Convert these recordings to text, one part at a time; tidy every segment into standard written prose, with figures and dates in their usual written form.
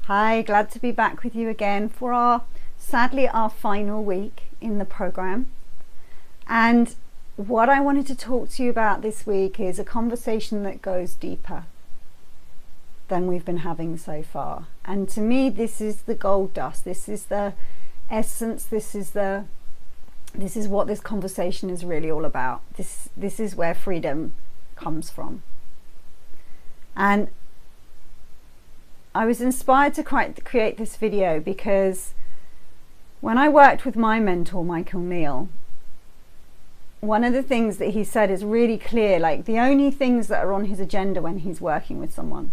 Hi, glad to be back with you again for sadly our final week in the program. And what I wanted to talk to you about this week is a conversation that goes deeper than we've been having so far. And to me, this is the gold dust. This is the essence. This is what this conversation is really all about. This is where freedom comes from. And I was inspired to create this video because when I worked with my mentor, Michael Neill, one of the things that he said is really clear, like the only things that are on his agenda when he's working with someone,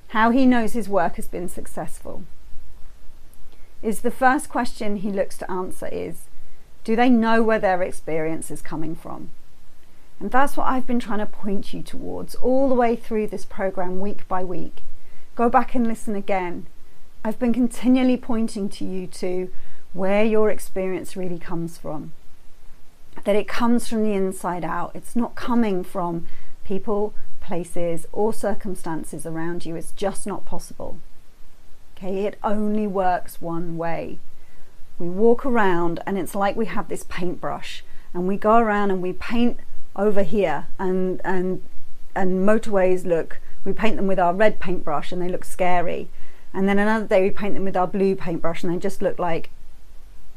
how he knows his work has been successful, is the first question he looks to answer is, do they know where their experience is coming from? And that's what I've been trying to point you towards all the way through this program, week by week. Go back and listen again. I've been continually pointing to you to where your experience really comes from. That it comes from the inside out. It's not coming from people, places, or circumstances around you. It's just not possible. Okay, it only works one way. We walk around and it's like we have this paintbrush and we go around and we paint over here and motorways we paint them with our red paintbrush and they look scary. And then another day we paint them with our blue paintbrush and they just look like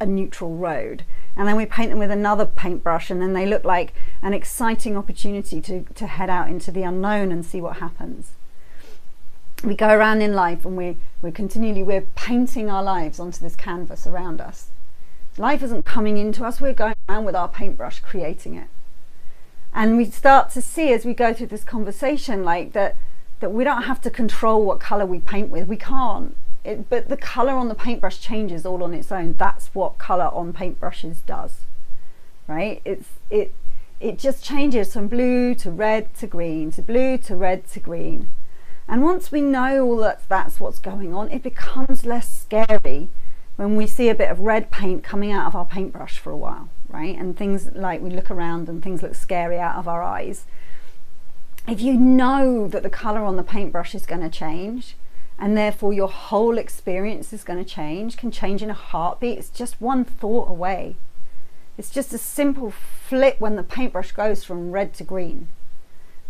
a neutral road. And then we paint them with another paintbrush and then they look like an exciting opportunity to head out into the unknown and see what happens. We go around in life and we're painting our lives onto this canvas around us. Life isn't coming into us, we're going around with our paintbrush creating it. And we start to see as we go through this conversation like that we don't have to control what color we paint with. We can't. But the color on the paintbrush changes all on its own. That's what color on paintbrushes does, right? It just changes from blue to red to green to blue to red to green. And once we know all that's what's going on, it becomes less scary when we see a bit of red paint coming out of our paintbrush for a while, right? And things like we look around and things look scary out of our eyes. If you know that the color on the paintbrush is going to change and therefore your whole experience is going to change, can change in a heartbeat, it's just one thought away. It's just a simple flip when the paintbrush goes from red to green.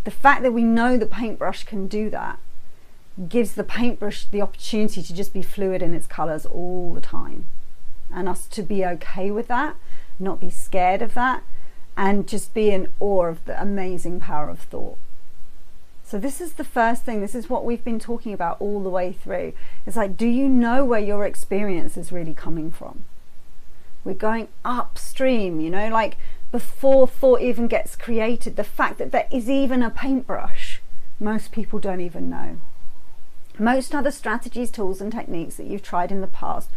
The fact that we know the paintbrush can do that gives the paintbrush the opportunity to just be fluid in its colors all the time, and us to be okay with that, not be scared of that, and just be in awe of the amazing power of thought. So this is the first thing. This is what we've been talking about all the way through. It's like, do you know where your experience is really coming from? We're going upstream, like before thought even gets created. The fact that there is even a paintbrush, most people don't even know. Most other strategies, tools and techniques that you've tried in the past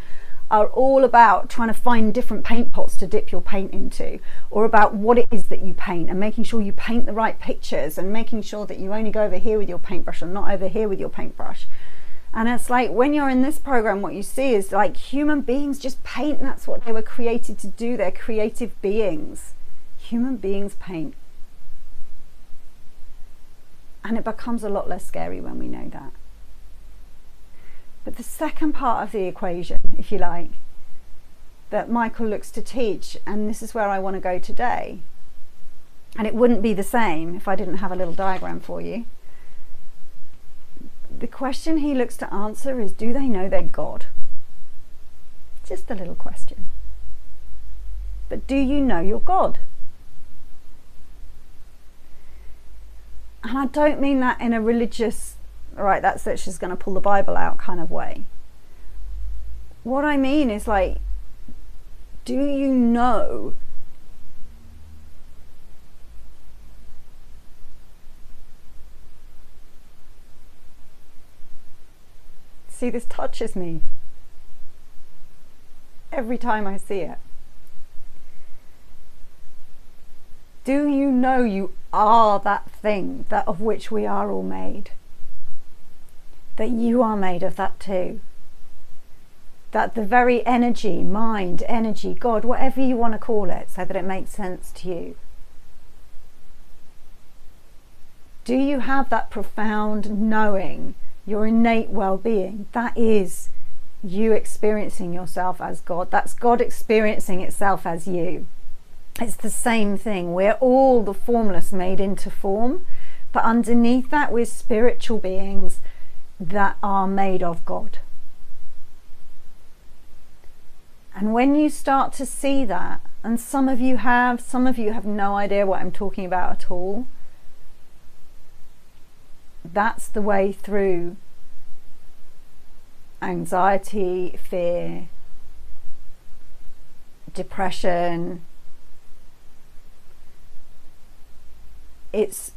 are all about trying to find different paint pots to dip your paint into, or about what it is that you paint and making sure you paint the right pictures and making sure that you only go over here with your paintbrush and not over here with your paintbrush. And it's like when you're in this program, what you see is like human beings just paint, and that's what they were created to do. They're creative beings. Human beings paint. And it becomes a lot less scary when we know that. But the second part of the equation, if you like, that Michael looks to teach, and this is where I want to go today, and it wouldn't be the same if I didn't have a little diagram for you. The question he looks to answer is, do they know their God? Just a little question. But do you know your God? And I don't mean that in a religious, right, that's just going to pull the Bible out kind of way. What I mean is like, do you know see, this touches me every time I see it. Do you know you are that thing that of which we are all made? That you are made of that too. That the very energy, mind, energy, God, whatever you want to call it, so that it makes sense to you. Do you have that profound knowing your innate well-being, that is you experiencing yourself as God. That's God experiencing itself as you. It's the same thing. We're all the formless made into form, but underneath that we're spiritual beings that are made of God. And when you start to see that, and some of you have no idea what I'm talking about at all, that's the way through anxiety, fear, depression. It's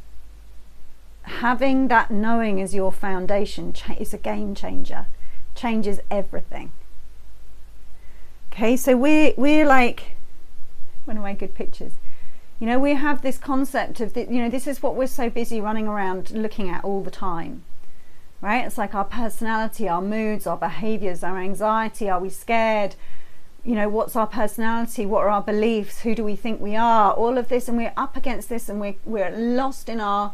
having that knowing as your foundation is a game changer, changes everything. Okay, so we're like, one of my good pictures, you know, we have this concept of this is what we're so busy running around looking at all the time, right? It's like our personality, our moods, our behaviors, our anxiety. Are we scared? You know, what's our personality? What are our beliefs? Who do we think we are? All of this, and we're up against this, and we're lost in our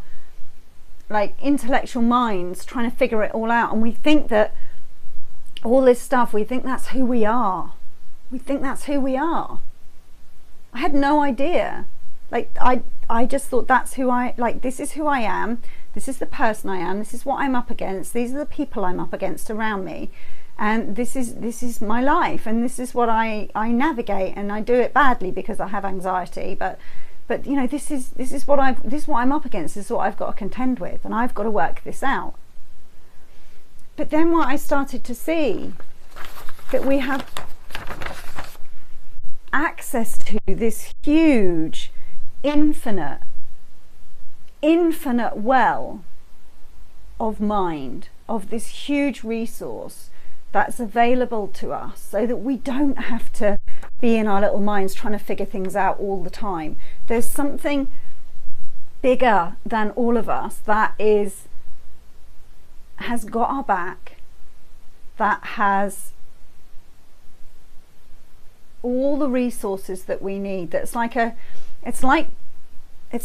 like intellectual minds trying to figure it all out. And we think that all this stuff, we think that's who we are. We think that's who we are. I had no idea. Like I just thought that's who this is who I am. This is the person I am. This is what I'm up against. These are the people I'm up against around me. And this is my life, and this is what I navigate, and I do it badly because I have anxiety, but you know, this is what I'm up against. This is what I've got to contend with, and I've got to work this out. But then what I started to see, that we have access to this huge, infinite well of mind, of this huge resource that's available to us, so that we don't have to be in our little minds trying to figure things out all the time. There's something bigger than all of us that has got our back, that has all the resources that we need. That's like it's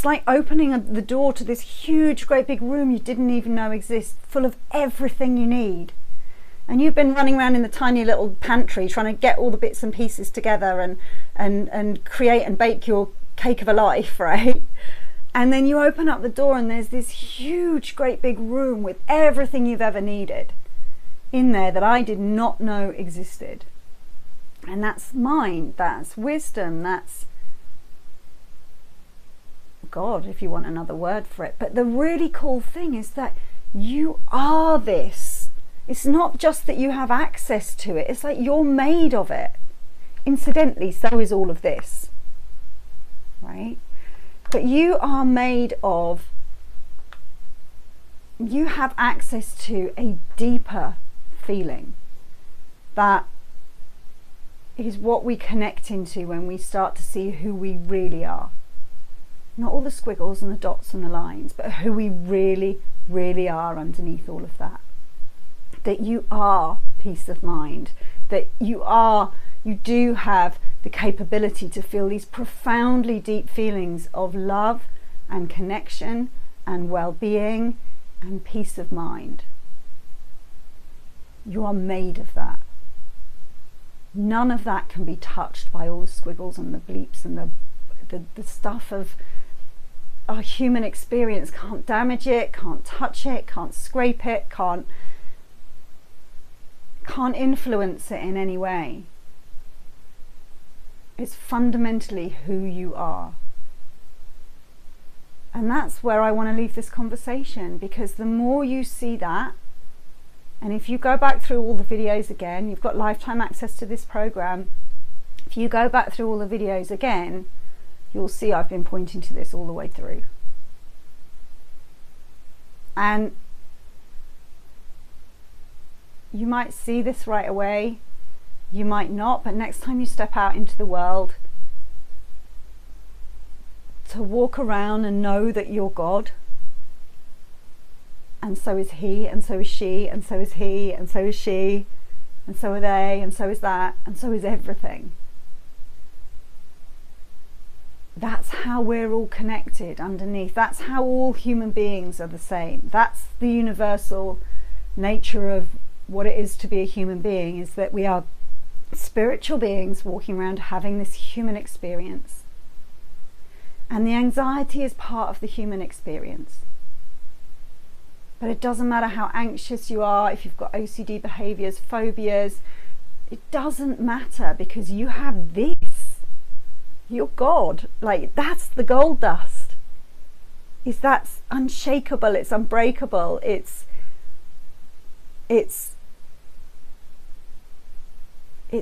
like opening the door to this huge, great big room you didn't even know exists, full of everything you need. And you've been running around in the tiny little pantry trying to get all the bits and pieces together and create and bake your cake of a life, right? And then you open up the door and there's this huge, great big room with everything you've ever needed in there that I did not know existed. And that's mind, that's wisdom, that's God, if you want another word for it. But the really cool thing is that you are this. It's not just that you have access to it, it's like you're made of it. Incidentally, so is all of this, right? But you are made of, you have access to a deeper feeling that is what we connect into when we start to see who we really are. Not all the squiggles and the dots and the lines, but who we really, really are underneath all of that. That you are peace of mind, that you do have the capability to feel these profoundly deep feelings of love and connection and well-being and peace of mind. You are made of that. None of that can be touched by all the squiggles and the bleeps and the stuff of our human experience. Can't damage it, can't touch it, can't scrape it, can't influence it in any way. It's fundamentally who you are. And that's where I want to leave this conversation, because the more you see that, and if you go back through all the videos again, you've got lifetime access to this program. If you go back through all the videos again, you'll see I've been pointing to this all the way through. And you might see this right away, you might not, but next time you step out into the world, to walk around and know that you're God, and so is he, and so is she, and so is he, and so is she, and so are they, and so is that, and so is everything. That's how we're all connected underneath. That's how all human beings are the same. That's the universal nature of what it is to be a human being is that we are spiritual beings walking around having this human experience. And the anxiety is part of the human experience. But it doesn't matter how anxious you are, if you've got OCD behaviors, phobias, it doesn't matter, because you have this. You're God. Like, that's the gold dust. That's unshakable, it's unbreakable, it's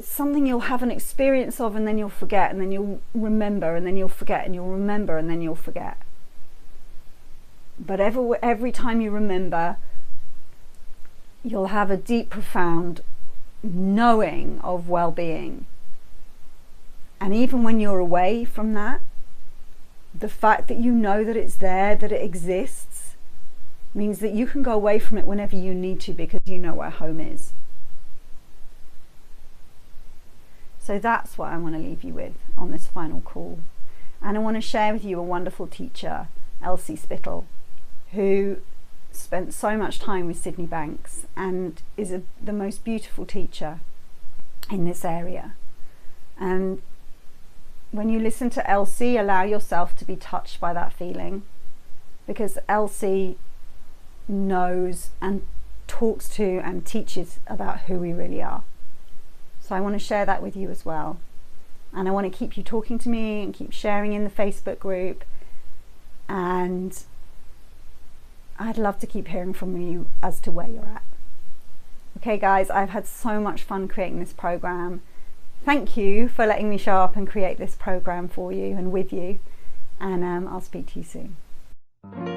something you'll have an experience of, and then you'll forget, and then you'll remember, and then you'll forget, and you'll remember, and then you'll forget. But every time you remember, you'll have a deep, profound knowing of well-being. And even when you're away from that, the fact that you know that it's there, that it exists, means that you can go away from it whenever you need to, because you know where home is. So that's what I want to leave you with on this final call. And I want to share with you a wonderful teacher, Elsie Spittle, who spent so much time with Sydney Banks and is the most beautiful teacher in this area. And when you listen to Elsie, allow yourself to be touched by that feeling, because Elsie knows and talks to and teaches about who we really are. So I want to share that with you as well. And I want to keep you talking to me and keep sharing in the Facebook group. And I'd love to keep hearing from you as to where you're at. Okay guys, I've had so much fun creating this program. Thank you for letting me show up and create this program for you and with you. And I'll speak to you soon.